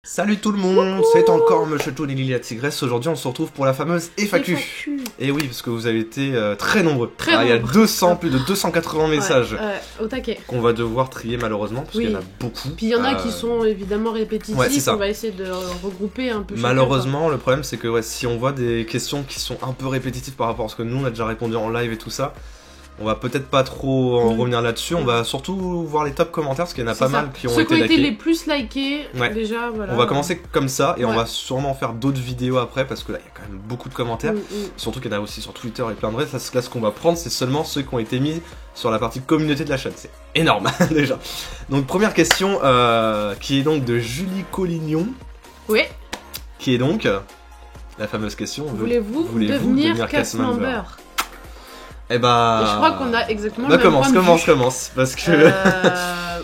Salut tout le monde, c'est encore Monsieur Toon et Lily la Tigresse. Aujourd'hui on se retrouve pour la fameuse FAQ. Et oui, parce que vous avez été très nombreux. Il y a 200, plus de 280 messages au taquet qu'on va devoir trier malheureusement, parce qu'il y en a beaucoup. Puis il y en a qui sont évidemment répétitifs, on va essayer de regrouper un peu. Malheureusement, le problème c'est que si on voit des questions qui sont un peu répétitives par rapport à ce que nous on a déjà répondu en live et tout ça, on va peut-être pas trop en revenir là-dessus, on va surtout voir les top commentaires parce qu'il y en a pas mal qui ont été likés. Ceux qui ont été les plus likés, déjà, voilà. On va commencer comme ça et on va sûrement faire d'autres vidéos après parce que là il y a quand même beaucoup de commentaires. Surtout qu'il y en a aussi sur Twitter et plein de restes. Là ce qu'on va prendre c'est seulement ceux qui ont été mis sur la partie communauté de la chaîne. C'est énorme déjà. Donc première question qui est donc de Julie Collignon. Oui. Qui est donc la fameuse question. Voulez-vous devenir cast member? Eh bah... Et je crois qu'on a exactement le même point de vue. Commence, parce que...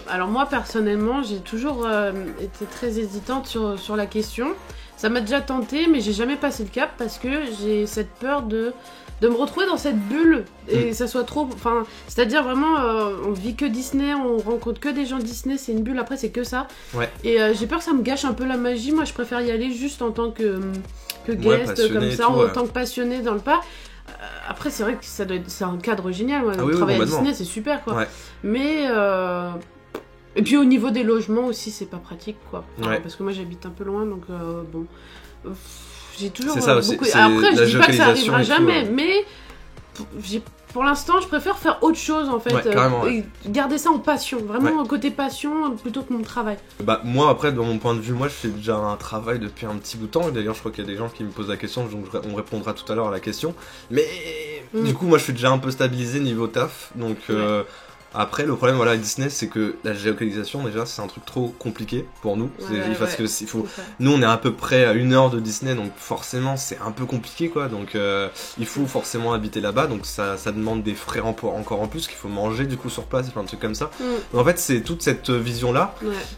alors moi, personnellement, j'ai toujours été très hésitante sur la question. Ça m'a déjà tenté, mais j'ai jamais passé le cap, parce que j'ai cette peur de me retrouver dans cette bulle, et ça soit trop... Enfin, c'est-à-dire vraiment, on vit que Disney, on rencontre que des gens Disney, c'est une bulle, après c'est que ça. Ouais. Et j'ai peur que ça me gâche un peu la magie. Moi, je préfère y aller juste en tant que guest, comme ça, en tant que passionné dans le pas. Après, c'est vrai que c'est un cadre génial, travailler à Disney, c'est super, quoi. Ouais. Mais... Et puis au niveau des logements aussi, c'est pas pratique, quoi. Parce que moi, j'habite un peu loin, donc bon... J'ai toujours ça aussi, beaucoup... Après, je dis pas que ça arrivera jamais, mais... Pour l'instant, je préfère faire autre chose, en fait. Et garder ça en passion, vraiment côté passion, plutôt que mon travail. Bah, moi, après, dans mon point de vue, moi, je fais déjà un travail depuis un petit bout de temps. Et d'ailleurs, je crois qu'il y a des gens qui me posent la question, donc on répondra tout à l'heure à la question. Mais du coup, moi, je suis déjà un peu stabilisé niveau taf, donc... Après, le problème, voilà, avec Disney, c'est que la géolocalisation, déjà, c'est un truc trop compliqué pour nous. Parce que nous, on est à peu près à 1 heure de Disney, donc forcément, c'est un peu compliqué, quoi. Donc, il faut forcément habiter là-bas, donc ça demande des frais encore en plus, qu'il faut manger, du coup, sur place, et plein de trucs comme ça. Donc, en fait, c'est toute cette vision-là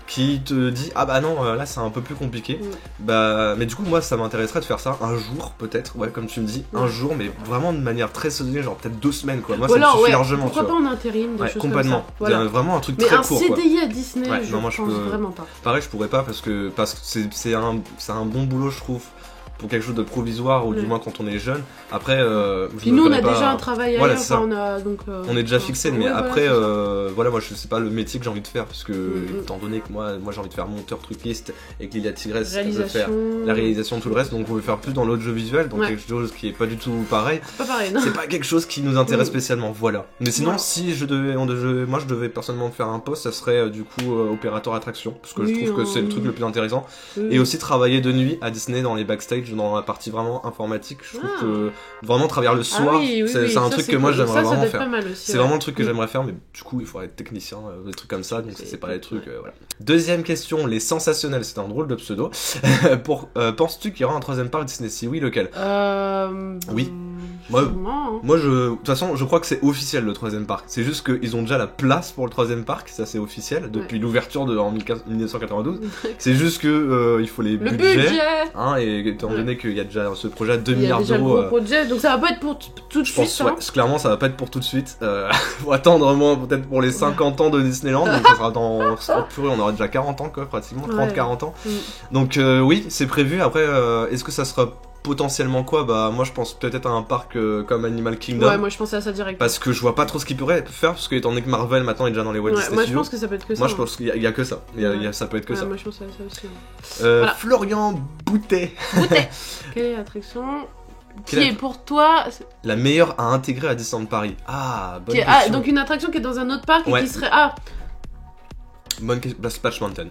qui te dit, ah bah non, là, c'est un peu plus compliqué. Bah, mais du coup, moi, ça m'intéresserait de faire ça un jour, peut-être, comme tu me dis, un jour, mais vraiment de manière très saisonnée, genre peut-être 2 semaines, quoi. Moi, ça me suffit largement, pourquoi pas en intérim, des choses complètement, voilà. Vraiment un truc très court. Mais un CDI à Disney, je pense vraiment pas. Pareil, je pourrais pas parce que c'est un bon boulot, je trouve, pour quelque chose de provisoire, ou du moins quand on est jeune. Après, puis nous, on a déjà un travail ailleurs, on est déjà fixé, mais après, voilà, moi, je sais pas le métier que j'ai envie de faire, parce que, étant donné que moi j'ai envie de faire monteur, truquiste, et que Lily la Tigresse veut faire la réalisation, tout le reste, donc on veut faire plus dans l'audiovisuel, donc quelque chose qui est pas du tout pareil. C'est pas pareil, non. C'est pas quelque chose qui nous intéresse spécialement, voilà. Mais sinon, si je devais personnellement faire un poste, ça serait du coup opérateur attraction, parce que je trouve que c'est le truc le plus intéressant. Et aussi travailler de nuit à Disney dans les backstage, dans la partie vraiment informatique. Je trouve que vraiment travailler le soir, c'est un truc que moi j'aimerais vraiment faire. C'est vraiment le truc que j'aimerais faire, mais du coup il faudrait être technicien, des trucs comme ça, donc c'est pas les trucs. Voilà. Deuxième question, les sensationnels, c'est un drôle de pseudo. Penses-tu qu'il y aura un 3ème parc Disney? Si oui, lequel? Oui. Moi, de toute façon, je crois que c'est officiel le 3ème parc. C'est juste qu'ils ont déjà la place pour le 3ème parc, ça c'est officiel, depuis l'ouverture en 1992. C'est juste que il faut les budgets. Et étant donné qu'il y a déjà ce projet à 2 milliards d'euros. Donc ça va pas être pour tout de suite. Je pense, clairement, ça va pas être pour tout de suite. Faut attendre moins peut-être pour les 50 ans de Disneyland. Donc ça sera on aura déjà 40 ans, quoi, pratiquement, 30-40 ans. Donc oui, c'est prévu. Après, est-ce que ça sera potentiellement quoi? Bah moi je pense peut-être à un parc comme Animal Kingdom. Ouais, moi je pensais à ça direct. Parce que je vois pas trop ce qu'il pourrait faire, parce que étant donné que Marvel maintenant est déjà dans les Walt Disney Studios. Moi je pense que ça peut être que ça. Moi je pense qu'il y a que ça. Ça peut être que ça. Moi je pense à ça aussi. Voilà. Florian Boutet. Quelle est l'attraction qui est pour toi la meilleure à intégrer à Disneyland Paris? Bonne question. Donc une attraction qui est dans un autre parc et qui serait bonne question. Splash Mountain.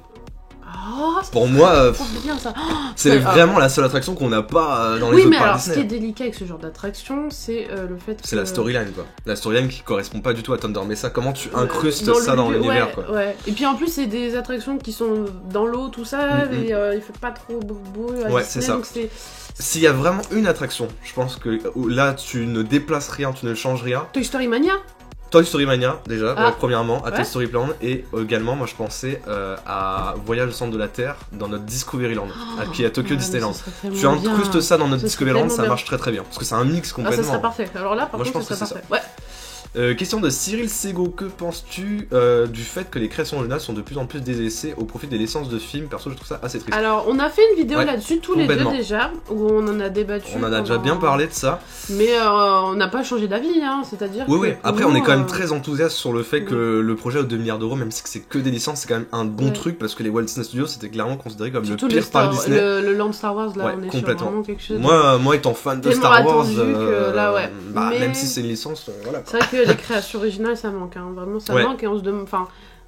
Pour moi, bien, ça. C'est vraiment la seule attraction qu'on n'a pas dans les autres parcs Disney. Oui, mais alors, ce qui est délicat avec ce genre d'attraction, c'est le fait que... C'est la storyline, quoi. La storyline qui correspond pas du tout à Thunder Mesa. Comment tu incrustes ça dans l'univers, quoi. Et puis en plus, c'est des attractions qui sont dans l'eau, tout ça, et il fait pas trop beau à Disney, c'est ça. donc c'est... S'il y a vraiment une attraction, je pense que là, tu ne déplaces rien, tu ne changes rien. Toy Story Mania? Toy Story Mania, déjà, premièrement, à Toy Story Land, et également, moi je pensais à Voyage au centre de la Terre dans notre Discoveryland, qui est à Tokyo Disneyland. Tu incrustes ça dans notre Discoveryland, ça marche très très bien, parce que c'est un mix complètement. Ça serait parfait, alors là, par contre, ça serait parfait. Question de Cyril Sego, que penses-tu du fait que les créations originales sont de plus en plus délaissées au profit des licences de films? Perso, je trouve ça assez triste. Alors, on a fait une vidéo là-dessus tous les deux déjà, où on en a débattu. On en a déjà bien parlé de ça. Mais on n'a pas changé d'avis, hein, c'est-à-dire Oui. Après, on est quand même très enthousiaste sur le fait que le projet aux 2 milliards d'euros, même si c'est que des licences, c'est quand même un bon truc, parce que les Walt Disney Studios, c'était clairement considéré comme surtout le pire parc Disney. Le land Star Wars, là, on est sur vraiment quelque chose. Moi étant fan de Star Wars, là, même si c'est une licence, voilà. C'est vrai que les créations originales, ça manque, hein. Vraiment, ça manque, et on se demande... Enfin,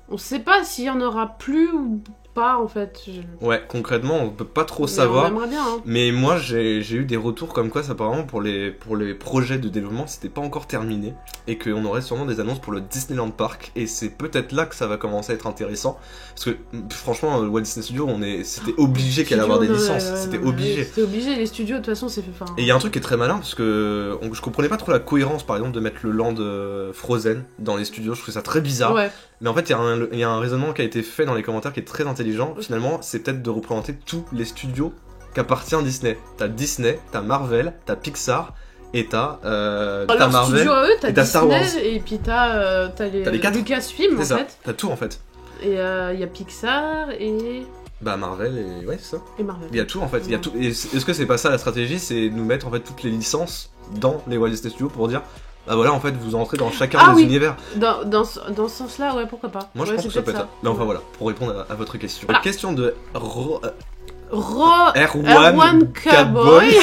on sait pas s'il y en aura plus ou pas, en fait. Ouais, concrètement, on peut pas trop savoir. On aimerait bien, hein. Mais moi, j'ai eu des retours comme quoi, ça, apparemment, pour les projets de développement, c'était pas encore terminé. Et qu'on aurait sûrement des annonces pour le Disneyland Park. Et c'est peut-être là que ça va commencer à être intéressant. Parce que, franchement, le Walt Disney Studios, c'était obligé qu'il allait avoir des licences. C'était obligé. C'était obligé, les studios, de toute façon, c'est fait. Et il y a un truc qui est très malin, parce que je comprenais pas trop la cohérence, par exemple, de mettre le land Frozen dans les studios. Je trouvais ça très bizarre. Ouais. Mais en fait, il y a un raisonnement qui a été fait dans les commentaires qui est très intelligent. Finalement, c'est peut-être de représenter tous les studios qu'appartient Disney. T'as Disney, t'as Marvel, t'as Pixar, et t'as Marvel, studio à eux, t'as et t'as Disney, Star Wars. Et puis t'as les 4 Lucasfilm, en fait. T'as tout, en fait. Et il y a Pixar et... Bah Marvel et... Ouais, c'est ça. Et Marvel. Il y a tout, en fait. Il y a tout. Et est-ce que c'est pas ça la stratégie? C'est nous mettre, en fait, toutes les licences dans les Walt Disney Studios pour dire... Bah voilà, en fait, vous entrez dans chacun des univers. Dans ce sens-là, ouais, pourquoi pas. Moi, je pense que ça peut être ça. Mais enfin, voilà, pour répondre à votre question. Voilà. Question de R1 Cowboy.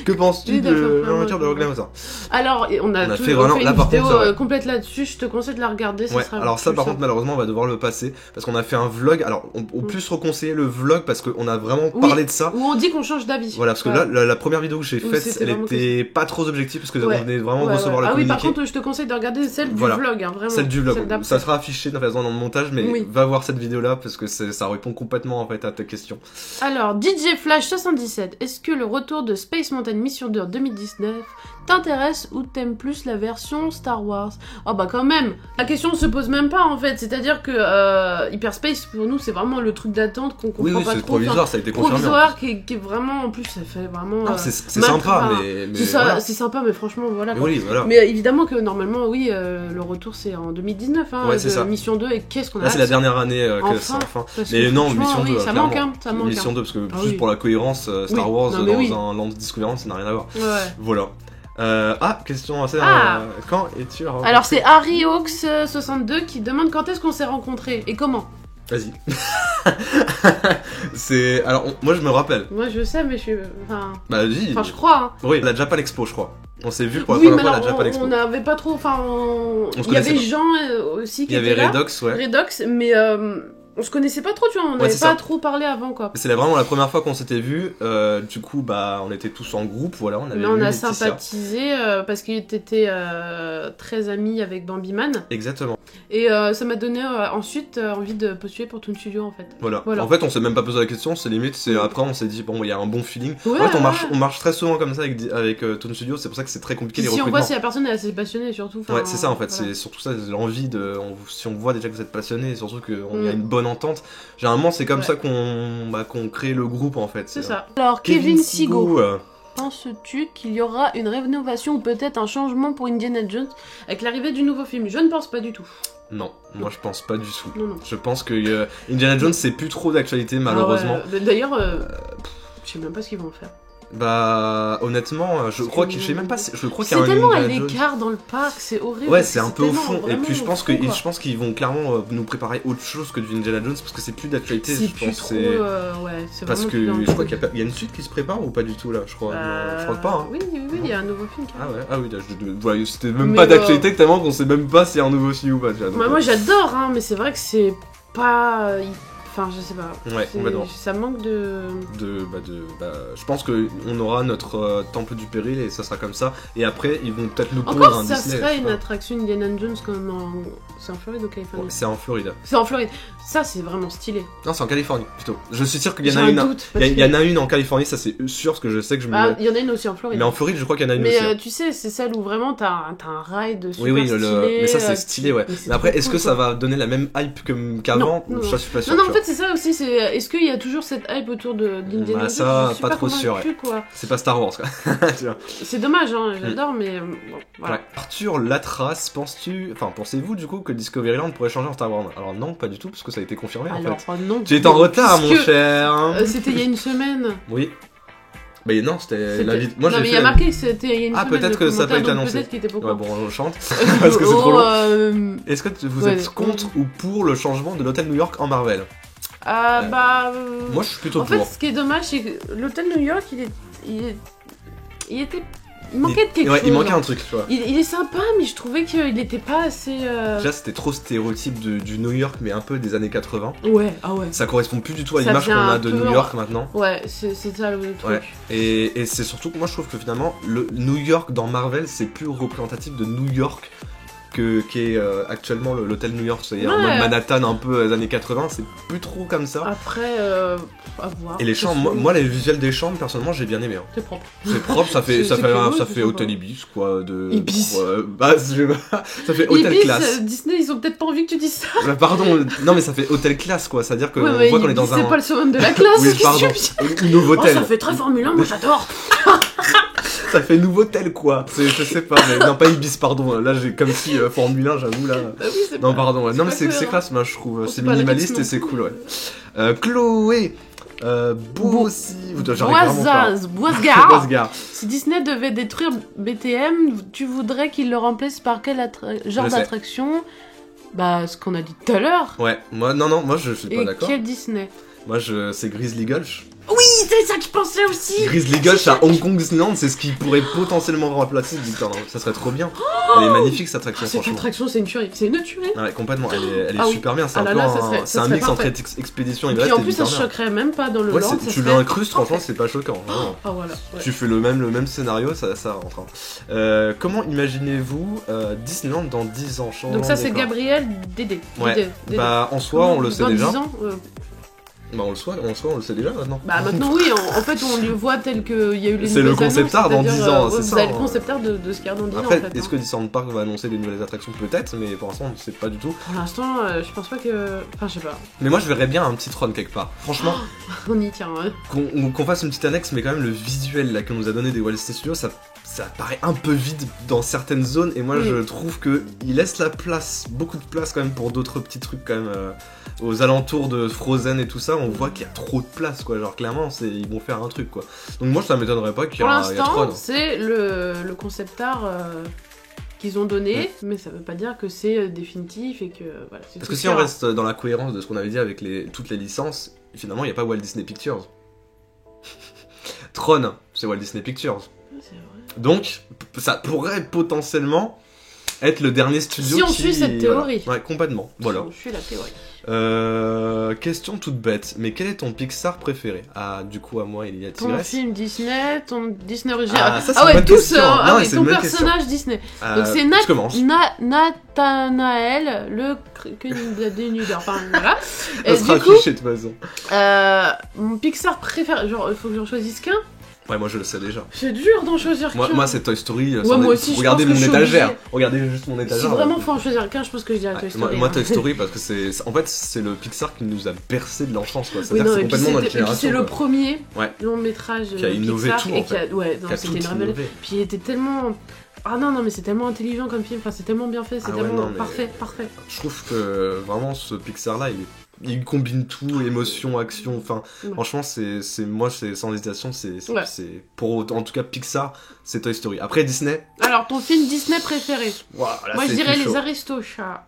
Que penses-tu de l'aventure de Rogue One? Alors, on a fait vraiment une vidéo complète là-dessus, je te conseille de la regarder. Alors ça par contre malheureusement on va devoir le passer parce qu'on a fait un vlog, alors on peut se reconseiller le vlog parce qu'on a vraiment parlé de ça. Où on dit qu'on change d'avis. Voilà, parce que là la première vidéo que j'ai faite elle était pas trop objective parce que on venait vraiment de recevoir le communiqué. Ah oui, par contre je te conseille de regarder celle du vlog, hein, vraiment. Celle du vlog, ça sera affiché dans le montage, mais va voir cette vidéo là parce que ça répond complètement en fait à ta question. Alors DJ Flash 77, est-ce que le retour de Space Mountain Mission 2 en 2019 t'intéresse ou t'aimes plus la version Star Wars? Oh bah quand même, la question se pose même pas en fait, c'est-à-dire que Hyperspace pour nous c'est vraiment le truc d'attente qu'on comprend pas trop. Provisoire, ça a été confirmé. Provisoire qui est vraiment, en plus ça fait vraiment... Non, c'est sympa, mais c'est sympa, mais franchement voilà. Mais, voilà. Mais évidemment que normalement le retour c'est en 2019, hein, Mission 2, et qu'est-ce qu'on a... Là c'est la dernière année que c'est enfin. Mais non, Mission 2, ça manque, hein, ça manque. Mission 2, parce que juste pour la cohérence, Star Wars dans un land Discoveryland, ça n'a rien à voir. Voilà. Question assez... quand es-tu rencontré? Alors c'est HarryHawks62 qui demande quand est-ce qu'on s'est rencontrés et comment. Vas-y. Alors, moi je me rappelle. Moi je sais, mais je suis... Bah vas-y. Enfin je crois, hein. Oui, la Japan Expo je crois. On s'est vu pour la première fois à la Japan Expo. On n'avait pas trop... Il y avait Jean aussi qui était là. Il y avait Redox, ouais. Redox, mais... on se connaissait pas trop, tu vois, on n'avait pas trop parlé avant, quoi. C'est vraiment la première fois qu'on s'était vu, du coup, bah, on était tous en groupe, voilà, on a sympathisé, parce qu'il était très ami avec Bambiman. Exactement. Et ça m'a donné ensuite envie de postuler pour Toon Studio, en fait. Voilà. En fait, on s'est même pas posé la question, c'est limite, après on s'est dit, bon, il y a un bon feeling. En fait, on marche très souvent comme ça avec Toon Studio, c'est pour ça que c'est très compliqué les recrutements. Si on voit si la personne est assez passionnée, surtout. Ouais, c'est ça, en fait, c'est surtout ça, l'envie de... Si on voit déjà que vous êtes passionné, surtout qu'il y a une bonne entente. Généralement, c'est comme ça qu'on crée le groupe en fait. C'est ça. Alors, Kevin Sigo, penses-tu qu'il y aura une rénovation ou peut-être un changement pour Indiana Jones avec l'arrivée du nouveau film? Je ne pense pas du tout. Non, moi je pense pas du tout. Non. Je pense que Indiana Jones c'est plus trop d'actualité malheureusement. D'ailleurs, je sais même pas ce qu'ils vont en faire. Bah honnêtement je crois qu'il y a un c'est tellement à l'écart dans le parc, c'est horrible. Ouais, c'est un peu au fond et puis je pense qu'ils vont clairement nous préparer autre chose que du Indiana Jones parce que c'est plus d'actualité, je pense. C'est parce que je crois qu'il y a une suite qui se prépare ou pas du tout là, je crois. Je crois pas. Oui, il y a un nouveau film. C'était même pas d'actualité tellement qu'on sait même pas s'il y a un nouveau film ou pas. Moi j'adore mais c'est vrai que c'est pas... Enfin, je sais pas. Ouais, complètement. Ça manque de... je pense qu'on aura notre temple du péril et ça sera comme ça. Et après, ils vont peut-être nous pondre un Disney. Encore, ça serait une attraction Indiana Jones comme en... C'est en Floride ou Californie? C'est en Floride. C'est en Floride. Ça, c'est vraiment stylé. Non, c'est en Californie, plutôt. Je suis sûr qu'il y en a une. Il y en a une en Californie, ça c'est sûr, parce que je sais que je me... il y en a une aussi en Floride. Mais en Floride, je crois qu'il y en a une aussi. Mais tu sais, c'est celle où vraiment t'as un ride super stylé. Oui, mais ça c'est stylé, ouais. Mais après, est-ce que ça va donner la même hype qu'avant? Non, je suis pas sûr. Non, en fait, fait, c'est ça aussi, est-ce qu'il y a toujours cette hype autour d'Indiana Jones? Ça, pas trop sûr. Ouais. C'est pas Star Wars, quoi. C'est dommage, hein, j'adore, mais bon, voilà. Ouais. Arthur Latras, pensez-vous du coup que Discoveryland pourrait changer en Star Wars? Alors non, pas du tout, parce que ça a été confirmé en fait. Non. Tu es en retard, mon cher. C'était il y a une semaine. Oui. Mais non, c'était la vidéo. Non, mais il y a marqué que c'était il y a une semaine. Peut-être que ça peut être annoncé. Peut-être qu'il était pas ouais, bon, on chante. Parce que c'est trop long. Est-ce que vous êtes contre ou pour le changement de l'hôtel New York en Marvel? Moi, je suis plutôt pour. En fait, ce qui est dommage, c'est que l'hôtel New York, il était. Il manquait de quelque chose. Il manquait un truc, tu vois. Il est sympa, mais je trouvais qu'il était pas assez. Déjà, c'était trop stéréotype du New York, mais un peu des années 80. Ouais. Ça correspond plus du tout à l'image qu'on a de New York maintenant. Ouais, c'est ça le truc. Ouais. Et c'est surtout que moi, je trouve que finalement, le New York dans Marvel, c'est plus représentatif de New York qu'est actuellement l'hôtel New York. C'est-à-dire Manhattan un peu des années 80, c'est plus trop comme ça. Après, à voir. Et les chambres, moi les visuels des chambres, personnellement, j'ai bien aimé. Hein. C'est propre. C'est propre, ça fait hôtel Ibis, quoi. Ibis. Ça fait hôtel classe. Disney, ils ont peut-être pas envie que tu dises ça. Pardon, non mais ça fait hôtel classe, quoi. C'est-à-dire qu'on voit qu'on est dans un... C'est pas le summum de la classe. Oui, pardon. Nouveau-tel. Ça fait très Formule 1, moi j'adore. Ça fait nouveau-tel, quoi. Je sais pas, mais non, pas Ibis, pardon. Là, j'ai comme si Formule 1, j'avoue, là. Oui, non, pardon. Ouais. Non, mais c'est classe, moi, je trouve. C'est minimaliste et c'est cool, ouais. Chloé Boisgard. Si Disney devait détruire BTM, tu voudrais qu'il le remplace par quel genre d'attraction? Ce qu'on a dit tout à l'heure. Ouais, moi je suis pas d'accord. Et quel Disney? Moi c'est Grizzly Gulch. Oui, c'est ça que je pensais aussi. Grizzly Gulch à Hong Kong Disneyland, c'est ce qui pourrait potentiellement remplacer Disneyland. Ça serait trop bien. Elle est magnifique cette attraction, franchement. Cette attraction, c'est une tuerie. C'est une tuerie. Ouais, complètement. Elle est super bien. C'est un mix entre expédition et en plus, ça se choquerait même pas dans le lore. Tu l'incrustes, franchement, c'est pas choquant. Voilà. Tu fais le même scénario, ça rentre. Comment imaginez-vous Disneyland dans 10 ans? Donc ça, c'est Gabriel Dédé. Ouais. En soi, on le sait déjà. Dans 10 ans, on le sait déjà maintenant. Maintenant oui, en fait on le voit tel qu'il y a eu les c'est le concept art dans 10 ans, c'est ça. C'est le concept art de ce qu'il y a dans 10 ans. Après, est-ce que Disneyland Park va annoncer des nouvelles attractions? Peut-être, mais pour l'instant on ne sait pas du tout. Pour l'instant, je pense pas que... Enfin, je sais pas. Mais moi je verrais bien un petit Tron quelque part. Franchement, on y tient, ouais. Qu'on fasse une petite annexe, mais quand même le visuel là qu'on nous a donné des Walt Disney Studios, ça paraît un peu vide dans certaines zones, et moi je trouve que il laisse beaucoup de place quand même pour d'autres petits trucs quand même. Aux alentours de Frozen et tout ça, on voit qu'il y a trop de place, quoi. Genre clairement, ils vont faire un truc, quoi. Donc moi, ça m'étonnerait pas qu'il y ait Tron. Pour l'instant, c'est le concept art qu'ils ont donné, mais ça veut pas dire que c'est définitif et que voilà. Parce que si on reste dans la cohérence de ce qu'on avait dit avec toutes les licences, finalement, il n'y a pas Walt Disney Pictures. Tron, c'est Walt Disney Pictures. C'est vrai. Donc, ça pourrait potentiellement être le dernier studio si on suit cette théorie. Ouais, complètement. Voilà. Si on suit la théorie. Question toute bête, mais quel est ton Pixar préféré? Du coup, à moi, il y a Tigresse. Ton film Disney, ton Disney original. Tous. Ton personnage Disney. Donc c'est Nathanaël, le dénudeur. Enfin, voilà. Ça sera affiché de toute façon. Mon Pixar préféré, genre, il faut que j'en choisisse qu'un. Ouais, moi je le sais déjà. C'est dur d'en choisir qu'un. Moi c'est Toy Story. Moi aussi, regardez mon étagère. Regardez juste mon étagère. Si vraiment faut en choisir qu'un, je pense que je dirais Toy Story. Moi Toy Story parce que c'est le Pixar qui nous a bercé de l'enfance, quoi. C'est-à-dire c'est complètement notre génération. C'est le premier long métrage qui a innové Pixar tout, en fait. C'était une révélation. Puis il était tellement... Ah non, mais c'est tellement intelligent comme film, enfin c'est tellement bien fait, c'est tellement parfait. Je trouve que vraiment ce Pixar là, il combine tout, émotion, action, enfin franchement c'est sans hésitation, c'est pour en tout cas Pixar, c'est Toy Story. Après Disney. Alors ton film Disney préféré? Moi je dirais Les Aristochats.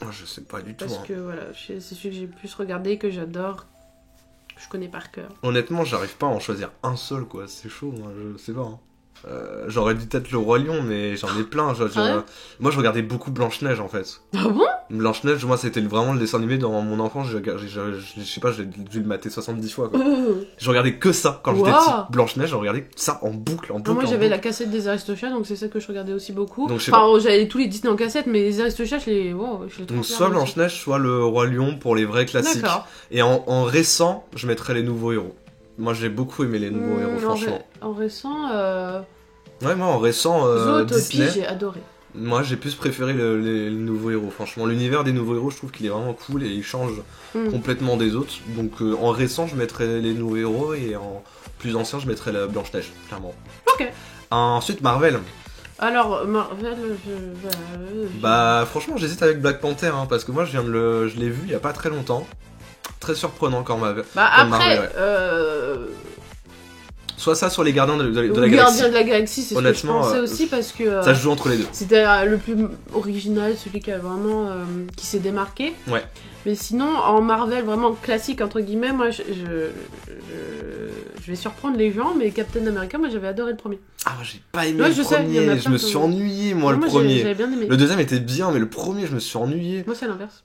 Moi je sais pas du tout. Parce que voilà, c'est celui que j'ai plus regardé, que j'adore, que je connais par cœur. Honnêtement, j'arrive pas à en choisir un seul, quoi, c'est chaud, moi, je sais pas. J'aurais dit peut-être Le Roi Lion, mais j'en ai plein. Moi, je regardais beaucoup Blanche-Neige, en fait. Ah bon? Blanche-Neige, moi, c'était vraiment le dessin animé dans mon enfance. Je sais pas, j'ai dû le mater 70 fois, quoi. Je regardais que ça quand j'étais petit. Blanche-Neige, je regardais ça en boucle. Moi, j'avais la cassette des Aristochats, donc c'est ça que je regardais aussi beaucoup. J'avais tous les Disney en cassette, mais les Aristochats, je les trouve. Donc, soit Blanche-Neige, soit Le Roi Lion pour les vrais classiques. D'accord. Et en récent, je mettrais les nouveaux héros. Moi, j'ai beaucoup aimé les nouveaux héros, franchement. En récent, Ouais, moi en récent Disney. j'ai adoré. Moi, j'ai plus préféré les nouveaux héros. Franchement, l'univers des nouveaux héros, je trouve qu'il est vraiment cool et il change complètement des autres. Donc, en récent, je mettrais les nouveaux héros et en plus ancien, je mettrais la Blanche-Neige, clairement. Ok. Ensuite, Marvel. Alors, Marvel, Bah, franchement, j'hésite avec Black Panther, hein, parce que moi, je l'ai vu il y a pas très longtemps. Très surprenant quand Marvel. Bah, après, Marvel, soit ça, soit les Gardiens de la Galaxie. Les Gardiens de la Galaxie, c'est ce que je pensais aussi, parce que... ça se joue entre les deux. C'était le plus original, celui qui a vraiment... qui s'est démarqué. Ouais. Mais sinon, en Marvel vraiment classique, entre guillemets, moi, je vais surprendre les gens, mais Captain America, moi, j'avais adoré le premier. Ah, moi, j'ai pas aimé le premier. Je me suis ennuyé, moi, le premier. J'avais bien aimé. Le deuxième était bien, mais le premier, je me suis ennuyé. Moi, c'est l'inverse.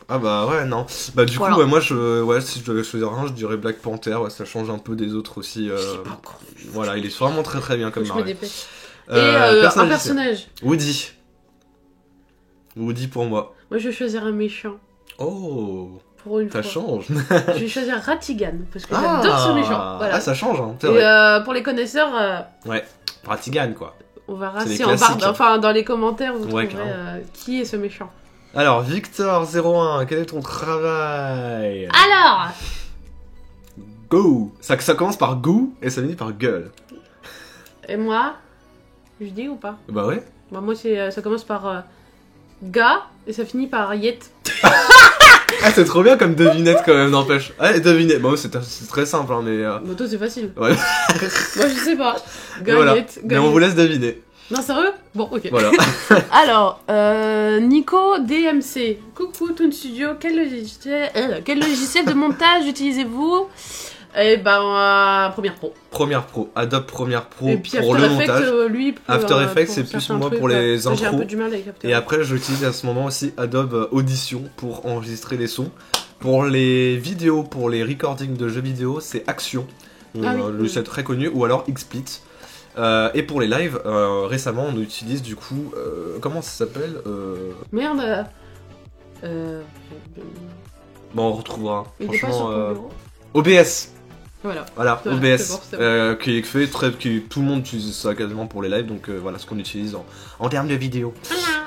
Ah bah ouais, non. Bah du coup, ouais, moi, si je devais choisir un, je dirais Black Panther. Ouais, ça change un peu des autres aussi. Voilà, il est vraiment très très bien comme Marvel. Et un personnage. Woody pour moi. Moi, je vais choisir un méchant. Oh, pour une fois. Ça change. Je vais choisir Ratigan, parce que j'adore ce méchant. Voilà. Ah, ça change, hein. Et pour les connaisseurs... Ouais, Ratigan, quoi. On verra si en barre, enfin, dans les commentaires, vous trouverez qui est ce méchant. Alors, Victor01, quel est ton travail? Alors Go. Ça commence par go et ça finit par gueule. Et moi, je dis ou pas? Bah ouais. Bah moi, ça commence par ga et ça finit par yet. Ah, c'est trop bien comme devinette quand même, n'empêche. Allez, devinette. Bon, c'est très simple, hein, mais... Bah toi, c'est facile. Ouais. Moi, je sais pas. Ga, voilà. yet, mais on vous laisse deviner. Non, sérieux? Bon, ok. Voilà. Alors, Nico DMC. Coucou Toon Studio, quel logiciel de montage utilisez-vous? Eh ben, Premiere Pro. Premiere Pro, Adobe Premiere Pro et puis pour le montage. Lui, After Effects, c'est plus moi pour les intros. J'ai un peu du mal avec After. Et après, j'utilise à ce moment aussi Adobe Audition pour enregistrer les sons. Pour les vidéos, pour les recordings de jeux vidéo, c'est Action. Le logiciel très connu, ou alors XSplit. Et pour les lives, récemment, on utilise du coup... comment ça s'appelle Merde. Bon, on retrouvera. Il est pas sur ton bureau. OBS. Voilà, OBS, qui fait tout le monde utilise ça quasiment pour les lives, donc voilà ce qu'on utilise en termes de vidéo.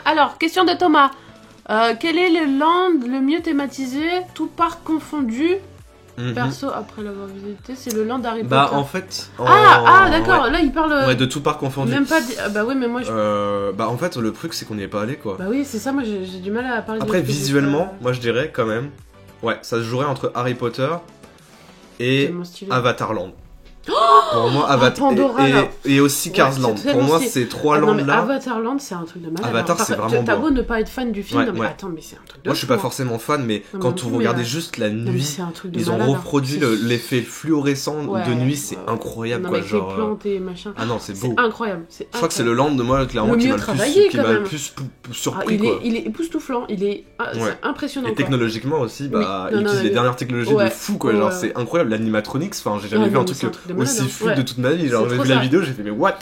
Alors, question de Thomas. Quel est le land le mieux thématisé, tout parc confondu? Perso, après l'avoir visité, c'est le land Harry Potter. Bah en fait... d'accord, ouais. Là il parle... Ouais, de tout parc confondu. Même pas... bah oui, mais moi je... bah en fait, le truc c'est qu'on n'y est pas allé, quoi. Bah oui, c'est ça, moi j'ai du mal à parler. Après, visuellement, moi je dirais quand même... Ouais, ça se jouerait entre Harry Potter et Avatarland. Pour moi, Avatar et aussi Carsland. Pour moi, c'est trois lands là. Avatarland, c'est un truc de malade. Avatar, c'est vraiment T'as beau ne pas être fan du film, mais attends, mais c'est un truc de Moi, je suis pas forcément fan, mais quand vous regardez juste la nuit, ils ont reproduit l'effet fluorescent de nuit, c'est incroyable, quoi. Genre. Les plantes et machin. Ah non, c'est beau. C'est incroyable. Je crois que c'est le land de moi, clairement, qui m'a le plus surpris, quoi. Il est époustouflant, il est impressionnant. Et technologiquement aussi, bah, il utilise les dernières technologies de fou, quoi. Genre, c'est incroyable. L'animatronics, enfin, j'ai jamais vu un truc aussi fluide de toute ma vie. Genre, j'ai vu la vidéo, j'ai fait, mais what?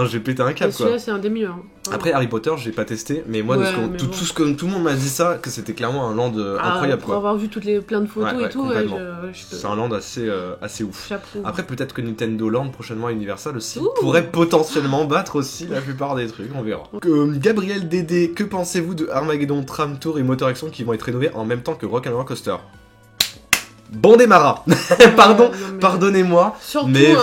J'ai pété un câble, quoi. Celui-là, c'est un des mieux. Après, Harry Potter, j'ai pas testé, mais moi, tout le monde m'a dit ça, que c'était clairement un land incroyable, pour avoir vu plein de photos et tout, c'est un land assez ouf. Chapeau. Après, peut-être que Nintendo Land, prochainement Universal aussi, pourrait potentiellement battre aussi la plupart des trucs, on verra. Gabriel Dédé, que pensez-vous de Armageddon, Tram Tour et Motor Action qui vont être rénovés en même temps que Rock'n'Roller Coaster? Bon démarra. Pardonnez-moi, mais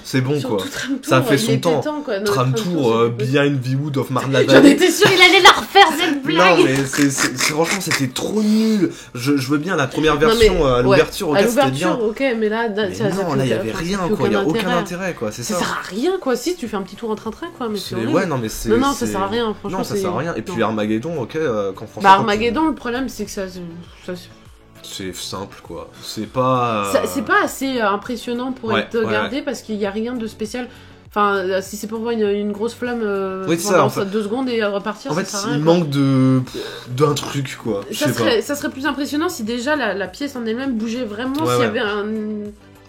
c'est bon, quoi. Ça fait son temps. Tram Tour, Behind the Wood of Marne-la-Vallée. J'en étais sûre, il allait la refaire cette blague. Non, mais franchement, c'était trop nul. Je veux bien la première version à l'ouverture, ok, c'était bien. Ok, mais là, il y avait rien, quoi. Il y a aucun intérêt, quoi. C'est ça. Ça sert à rien, quoi. Si tu fais un petit tour en train-train, quoi. Mais non, mais c'est. Non, ça sert à rien, franchement. Non, ça sert à rien. Et puis Armageddon, ok, quand franchement. Bah, Armageddon, le problème, c'est que ça c'est simple, quoi. C'est pas... C'est pas assez impressionnant pour être regardé parce qu'il y a rien de spécial. Enfin, si c'est pour voir une grosse flamme pendant 2 secondes et repartir, en fait, ça sert à rien, il manque d'un truc, quoi. Ça serait plus impressionnant si déjà la pièce en elle-même bougeait vraiment, s'il y avait un...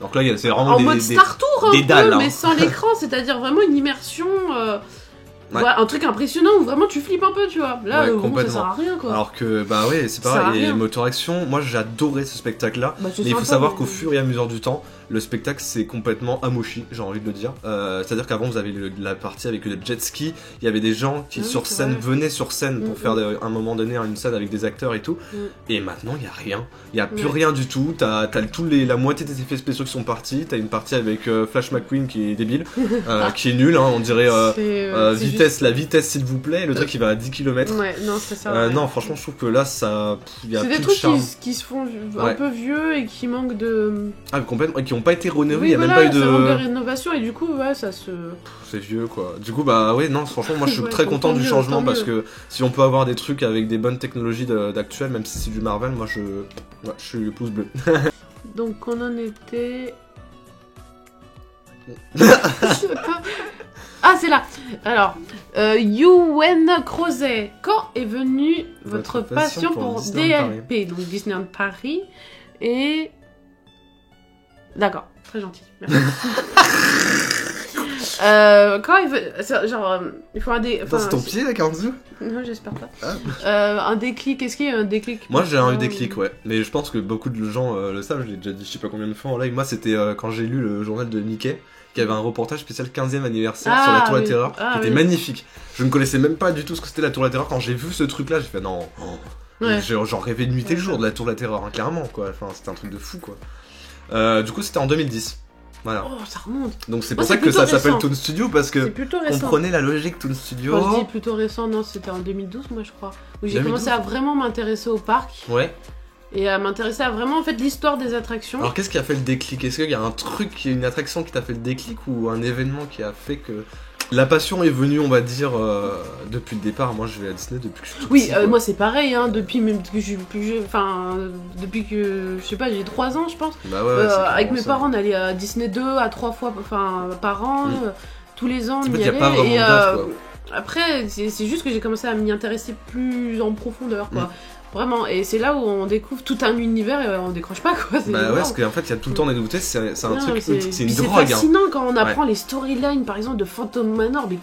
Donc là, c'est vraiment en mode Star Tour, des dalles, mais sans l'écran, c'est-à-dire vraiment une immersion... Ouais, un truc impressionnant où vraiment tu flippes un peu, tu vois. Là, ça sert à rien, quoi. Alors que, bah ouais, c'est pareil. Et Motor Action, moi j'adorais ce spectacle-là. Mais il faut savoir qu'au fur et à mesure du temps, le spectacle c'est complètement amochi, j'ai envie de le dire. C'est-à-dire qu'avant vous avez la partie avec le jet ski, il y avait des gens qui sur scène venaient sur scène pour faire un moment donné une scène avec des acteurs et tout. Et maintenant il y a rien, il y a plus rien du tout. T'as la moitié des effets spéciaux qui sont partis. T'as une partie avec Flash McQueen qui est débile, qui est nul, hein, on dirait vitesse, la vitesse s'il vous plaît. Le truc il va à 10 km. Ouais, non c'est ça. Non franchement je trouve que là ça, il y a c'est des trucs qui se font un peu vieux et qui manquent de... Ah complètement, et qui n'ont pas été rénovés, il y a même pas eu de... ça manque de rénovation et du coup ouais ça se... C'est vieux quoi. Du coup bah ouais non franchement moi je suis très content du changement parce que si on peut avoir des trucs avec des bonnes technologies d'actuel, même si c'est du Marvel, moi je suis pouce bleu. Donc on en était... Ah c'est là. Alors Youen Crozet, quand est venue votre passion pour DLP, donc Disneyland Paris, et... D'accord, très gentil, merci. Quand il veut... Genre, il faut un Attends, c'est ton pied là, Karanzu? Non, j'espère pas. Un déclic, est-ce qu'il y a un déclic? Moi j'ai eu un déclic, ouais. Mais je pense que beaucoup de gens le savent, je l'ai déjà dit je sais pas combien de fois en live. Moi c'était quand j'ai lu le journal de Mickey, qui avait un reportage spécial 15e anniversaire sur la Tour de la Terreur, qui était magnifique. Je ne connaissais même pas du tout ce que c'était la Tour de la Terreur. Quand j'ai vu ce truc là, j'ai fait non... J'en rêvais de nuit et le jour de la Tour de la Terreur, hein, clairement quoi. Enfin c'était un truc de fou quoi. Du coup c'était en 2010. Voilà. Oh, ça remonte. Donc c'est pour ça que ça s'appelle Toon Studio, parce que on prenait la logique Toon Studio. Quand je dis plutôt récent, non, c'était en 2012 moi je crois, où j'ai commencé à vraiment m'intéresser au parc. Ouais. Et à m'intéresser à vraiment en fait l'histoire des attractions. Alors qu'est-ce qui a fait le déclic? Est-ce qu'il y a un truc, une attraction qui t'a fait le déclic, ou un événement qui a fait que la passion est venue, on va dire, depuis le départ? Moi je vais à Disney depuis que je suis tout petit, moi c'est pareil, hein, depuis même que je suis plus jeune, enfin depuis que je sais pas, j'ai 3 ans je pense. Bah ouais, avec mes parents on allait à Disney 2 à 3 fois par an, tous les ans on y allait. Pas vraiment et de date, quoi. Après c'est juste que j'ai commencé à m'y intéresser plus en profondeur quoi. Vraiment, et c'est là où on découvre tout un univers et on décroche pas quoi. Bah ouais, parce qu'en fait il y a tout le temps des nouveautés, c'est un truc, c'est une drogue. C'est fascinant quand on apprend les storylines par exemple de Phantom Manor, mais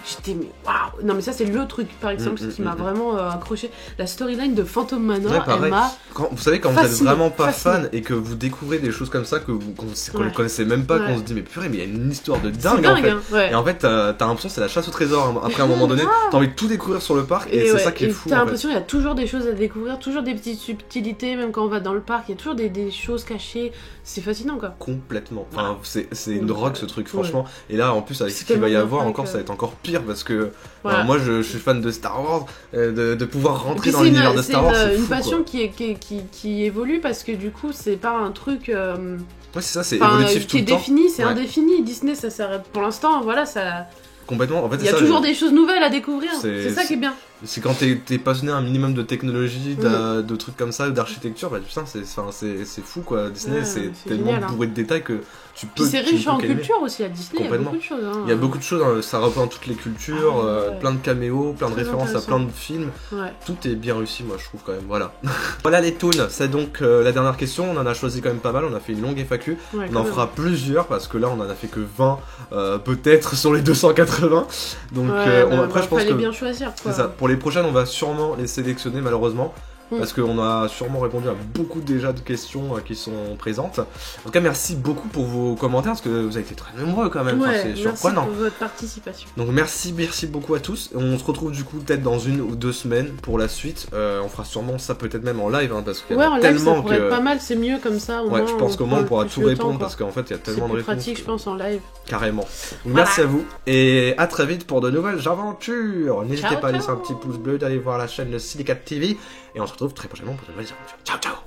j'étais waouh. Non mais ça c'est le truc par exemple qui m'a vraiment accroché. La storyline de Phantom Manor, elle m'a... Vous savez quand vous êtes vraiment pas fan et que vous découvrez des choses comme ça qu'on ne connaissait même pas, qu'on se dit mais purée mais il y a une histoire de dingue en fait. Hein, et en fait t'as l'impression c'est la chasse au trésor. Après à un moment donné t'as envie de tout découvrir sur le parc et c'est ça qui est fou. T'as l'impression qu'il y a toujours des choses à découvrir, toujours des petites subtilités, même quand on va dans le parc, il y a toujours des choses cachées, c'est fascinant quoi. Complètement, enfin c'est une drogue ce truc franchement, et là en plus avec ce qu'il va y avoir encore ça va être encore pire parce que moi je suis fan de Star Wars, de pouvoir rentrer dans l'univers de Star Wars, c'est une passion qui évolue parce que du coup c'est pas un truc... Ouais c'est ça, c'est évolutif tout le temps. Qui est défini, c'est indéfini, Disney ça s'arrête pour l'instant, voilà ça... Complètement, en fait, il y a toujours des choses nouvelles à découvrir, c'est ça qui est bien. C'est quand t'es passionné un minimum de technologie, de trucs comme ça, d'architecture, bah putain, c'est fou quoi. Disney, c'est tellement bourré de détails que tu peux. Puis c'est riche en culture aussi à Disney, il y a beaucoup de choses. Hein. Il y a beaucoup de choses, ça reprend toutes les cultures, plein de caméos, plein de références à plein de films. Tout est bien réussi, moi je trouve quand même. Voilà. Voilà les toons, c'est donc la dernière question. On en a choisi quand même pas mal, on a fait une longue FAQ. On en fera plusieurs parce que là on en a fait que 20, peut-être sur les 280. Donc après je pense que. Bien choisir quoi. C'est ça. Pour les prochaines, on va sûrement les sélectionner malheureusement. Parce qu'on a sûrement répondu à beaucoup déjà de questions qui sont présentes. En tout cas, merci beaucoup pour vos commentaires parce que vous avez été très nombreux quand même. C'est surprenant. Merci pour votre participation. Donc merci beaucoup à tous. On se retrouve du coup peut-être dans 1 ou 2 semaines pour la suite. On fera sûrement ça peut-être même en live parce qu'il y a tellement live, ça pourrait être pas mal, c'est mieux comme ça. Ouais, je pense qu'au moins on pourra tout répondre parce qu'en fait il y a tellement de réponses. C'est pratique, je pense, en live. Carrément. Donc merci à vous et à très vite pour de nouvelles aventures. N'hésitez pas à laisser un petit pouce bleu, d'aller voir la chaîne de Silicat TV. Et on se retrouve très prochainement pour de nouvelles aventures. Ciao ciao.